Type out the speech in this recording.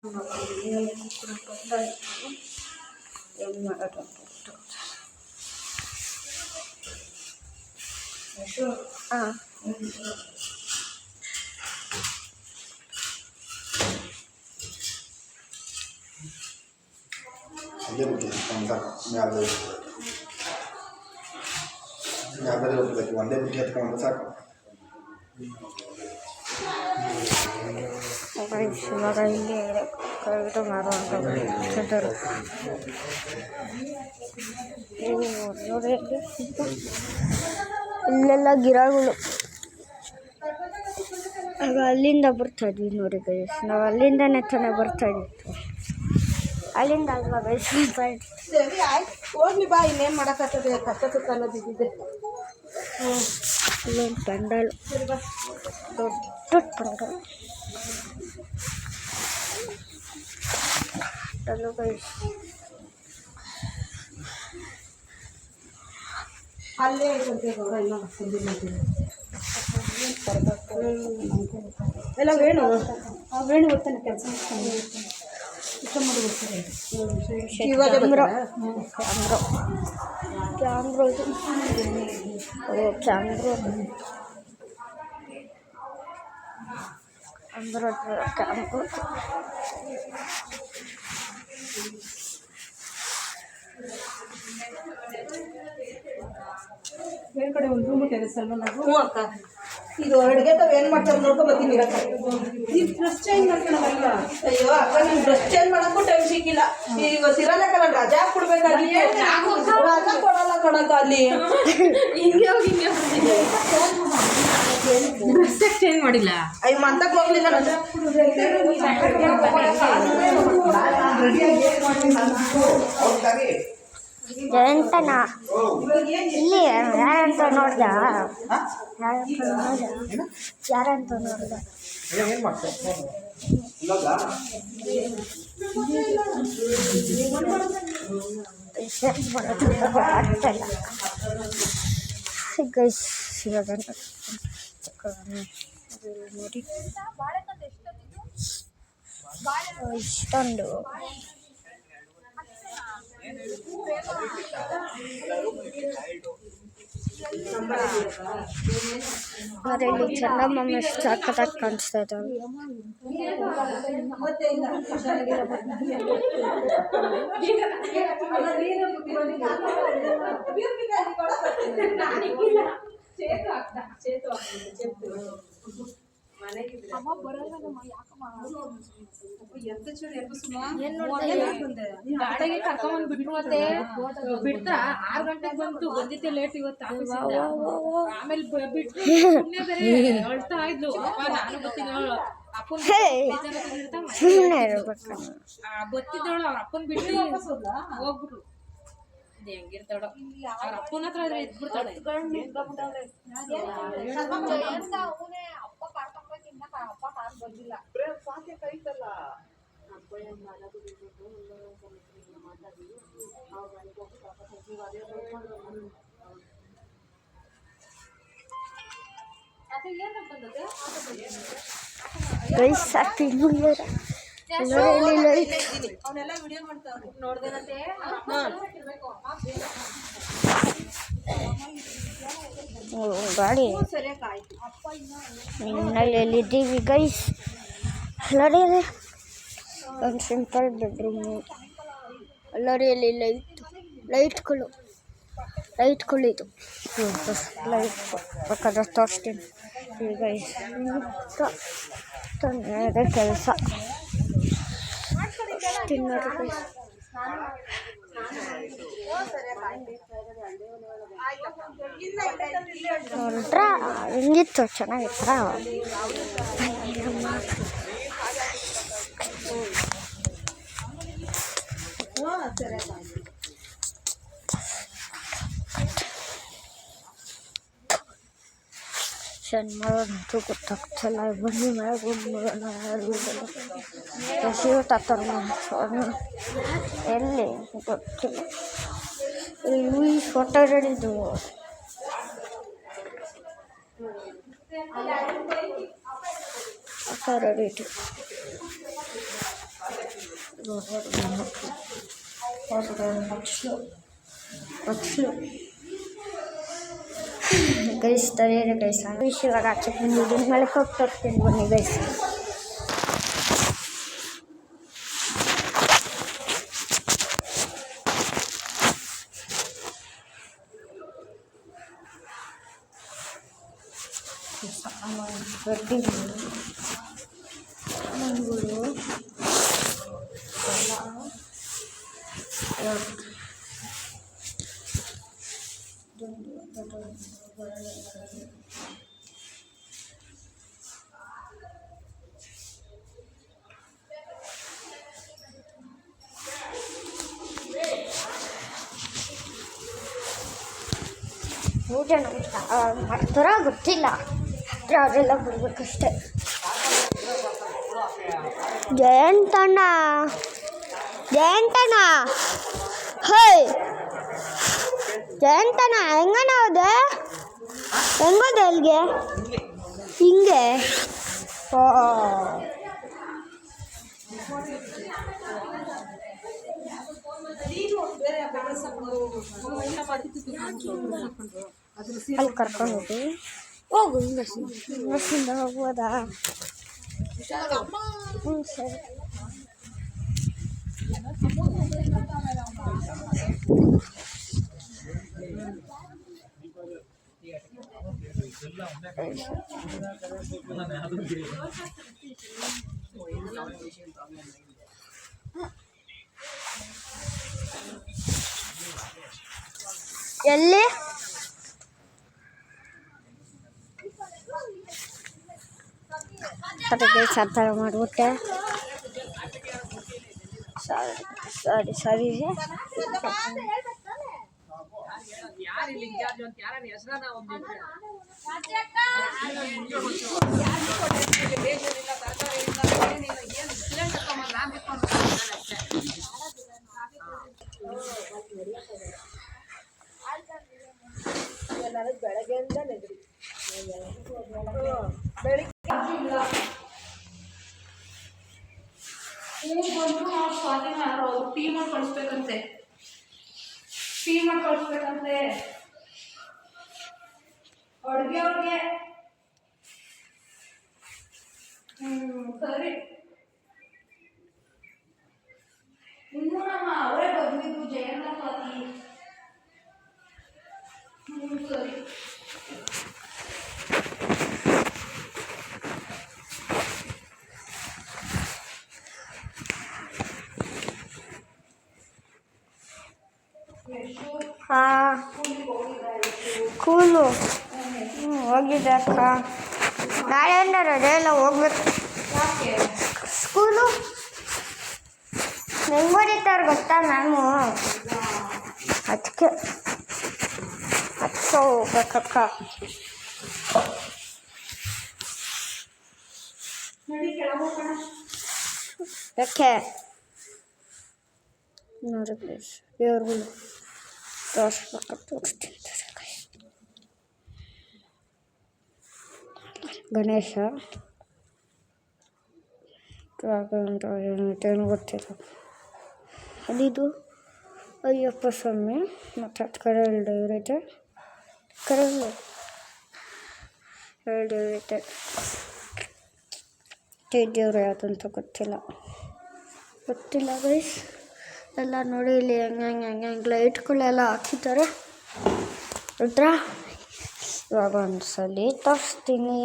ಏನು ಮಾಡೋದು ಹಾಂ ಅಲ್ಲೇ ಬಿಟ್ಟಿದೆ ಯಾವ್ದಾದ್ರು ಹೋಗ್ಬೇಕು ಒಂದೇ ಬಿಟ್ಟು ಎತ್ಕೊಂಡು ಸಾಕು. ಇವಾಗ ಇಲ್ಲಿ ಇದು ಮಾಡುವಂಥ ನೋಡಿ ಇಲ್ಲೆಲ್ಲ ಗಿಡಗಳು ಆಗ ಅಲ್ಲಿಂದ ಬರ್ತಾಯಿದ್ವಿ ನೋಡಿ ಗೈಸ್. ನಾವು ಅಲ್ಲಿಂದನೇ ಚೆನ್ನಾಗಿ ಬರ್ತಾಯಿದ್ವಿ, ಅಲ್ಲಿಂದ ಅಲ್ವಾ ಗೈಸ್ ಬರ್ತಾಯಿದ್ವಿ. ಹೋಗ್ಲಿ ಬಾ, ಇನ್ನೇನು ಮಾಡೋಕ್ಕಾಗ್ತದೆ, ಕಷ್ಟ ಸುತ್ತ ಅನ್ನೋದಿದ್ದಿದೆ. ಇಲ್ಲೊಂದು ಪೆಂಡಲ್, ದೊಡ್ಡ ಪೆಂಡಲ್ ಅಲ್ಲೂ ಗೈಸ್. ಅಲ್ಲೇ ಇನ್ನೂ ಎಲ್ಲ ವೇಣು ಬರ್ತಾನೆ ಕೆಲಸ ಇಷ್ಟ ಮಾಡಿ ಬರ್ತಾರೆ. ಬೇರೆ ಕಡೆ ಒಂದು ರೂಮ್ ಕೆಲಸಲ್ವ ನಾವು ಅಕ್ಕ. ಇದು ಅಡುಗೆ ತಾವು ಏನು ಮಾಡ್ತಾರೆ ನೋಡ್ಕೊ ಬರ್ತೀನಿ. ನೀವು ಡ್ರೆಸ್ ಚೇಂಜ್ ಮಾಡ್ಕೊಳಲ್ಲ. ಅಯ್ಯೋ ಅಕ್ಕ, ನೀವು ಡ್ರೆಸ್ ಚೇಂಜ್ ಮಾಡೋಕ್ಕೂ ಟೈಮ್ ಸಿಕ್ಕಿಲ್ಲ. ಇವತ್ತು ಇರಲ್ಲಕ್ಕಲ್ಲ, ರಜಾ ಕೊಡ್ಬೇಕಾಗಿ ರಜಾ ಕೊಡಲ್ಲ ಕಣಕ್ಕ ಅಲ್ಲಿ. ಹಿಂಗೆ ಡ್ರೆಸ್ ಚೇಂಜ್ ಮಾಡಿಲ್ಲ. ಅಯ್ಯ ಮಂತಕ್ಕೆ ಹೋಗ್ಲಿಲ್ಲ ರಜಾ ಎಂತನಾ ಇಲ್ಲಿ ಯಾರಂತ ನೋಡ್ದ ಯಾರಂತ ನೋಡ್ದ ಗೈಸ್. ಇವಾಗ ನೋಡಿ ಇಷ್ಟೊಂದು ಆದರೆ ಇಲ್ಲಿ ಚಂದಮಾಮ ಎಷ್ಟು ಸಖತ್ತಾಗಿ ಕಾಣಿಸ್ತಾ ಇದ್ದಾವೆ. ಗಾಡಿಗೆ ಕರ್ಕೊಂಡ್ ಬಿಟ್ಟು ಬಿಡ್ತ 6 ಗಂಟೆಗೆ ಬಂದಿದ್ದೆ ಲೇಟ್ ಇವತ್ತು. ಆಮೇಲೆ ಬಿಟ್ಟು ಹೇಳ್ತಾ ಇದ್ಲು, ನಾನು ಗೊತ್ತಿಲ್ಲ ಬತ್ತಿದ್ದವಳು ಅವ್ರ ಅಪ್ಪನ್ ಬಿಟ್ಟು ಹೋಗ್ಬಿಟ್ರು. ಹೆಂಗಿರ್ತಾಳ ಅವ್ರ ಅಪ್ಪನ ಹತ್ರ ಆದ್ರೆ ಎದ್ಬಿಡ್ತಾಳೆ. ಗಾಡಿ ಇನ್ನಲ್ಲಿ ಎಲ್ಲಿದ್ದೀವಿ ಗೈಸ್. ನೋಡಿ ಒಂದು ಸಿಂಪಲ್ ಬೆಡ್ರೂಮು. ಎಲ್ಲರೂ ಎಲ್ಲಿ ಲೈಟ್ಗಳು ಇದು ಲೈಟ್ ಬೇಕಾದ್ರೆ ತೋರಿಸ್ತೀನಿ ಈಗ. ಅದೇ ಕೆಲಸ ನೋಡ್ರ ಹೆಂಗಿತ್ತು, ಚೆನ್ನಾಗಿತ್ತ. ಮಾಡೋದಂತೂ ಗೊತ್ತಾಗ್ತಿಲ್ಲ. ಬನ್ನಿ ಮ್ಯಾಗ ಹೋಗ್ಬಿಡೋಣ. ಎಲ್ಲಿ ಗೊತ್ತಿಲ್ಲ. ಈ ಫೋಟೋ ಹಿಡಿದು ರೆಡಿ ಗೈಸ್ ತಲೆಯೇ ಗೈಸ್ ಇವಾಗ ಆಚೆ ಬಂದಿದ್ದೀನಿ ಮಳೆಗೆ ಹೋಗ್ತೀನಿ ಬನ್ನಿ ಗೈಸ್. ಸಾಮಾನುಗಳು ಪೂಜೆ ಮಾಡ್ತಾರ ಗೊತ್ತಿಲ್ಲ, ಅವರೆಲ್ಲ ಬರ್ಬೇಕಷ್ಟೆ. ಜಯಂತಣ್ಣ ಹೈ ಜಯಂತಣ್ಣ ಹೆಂಗನವ್ದೆ ಹೆಂಗೋದೆ ಅಲ್ಲಿಗೆ ಹಿಂಗೆ ಅಲ್ಲಿ ಕರ್ಕೊಂಡು ಹೋಗು ಬಸ್ಸಿಂದ ಹೋಗ್ಬೋದಾ? ಹ್ಞೂ ಸರಿ. ಎಲ್ಲಿ ಸಾಧಾರ ಮಾಡಿಬಿಟ್ಟೆ. ಸರಿ ಟೀ ಮಾಡಿ ಕಳಿಸ್ಬೇಕಂತೆ ಅಡುಗೆ ಅವ್ರಿಗೆ. ಸರಿ ಇನ್ನೂ ನಮ್ಮ ಅವರೇ ಬಂದಿದ್ದು ಜಯಣ್ಣ ಸ್ವಾತಿ. ಸರಿ ಹಾಂ ಕೂಲು ಹೋಗಿದೆ ಅಕ್ಕ. ನಾಳೆಯಿಂದ ರಜೆ ಎಲ್ಲ ಹೋಗ್ಬೇಕು ಸ್ಕೂಲು. ಹೆಂಗೆ ಬರೀತಾರೆ ಗೊತ್ತಾ ಮ್ಯಾಮು, ಅದಕ್ಕೆ ಹೋಗ್ಬೇಕಕ್ಕ. ಯಾಕೆ ನೋಡಿ ಪ್ಲೀಸ್ ದೇವ್ರುಗಳು ತೋರಿಸ್ತೀನಿ. ಗಣೇಶ ಏನು ಗೊತ್ತಿಲ್ಲ. ಅದಿದು ಅಯ್ಯಪ್ಪ ಸ್ವಾಮಿ ಮತ್ತು ಅದು ಕಡೆ ಎರಡು ದೇವ್ರೈತೆ. ಎರಡು ದೇವ್ರೈತೆ. ದೇವ್ರು ಯಾವುದಂತ ಗೊತ್ತಿಲ್ಲ ಗೈಸ್. ಎಲ್ಲ ನೋಡಿ ಇಲ್ಲಿ ಹೆಂಗೆ ಲೈಟ್ಗಳೆಲ್ಲ ಹಾಕಿದ್ದಾರೆ. ಇವಾಗ ಒಂದ್ಸಲಿ ತೋರಿಸ್ತೀನಿ.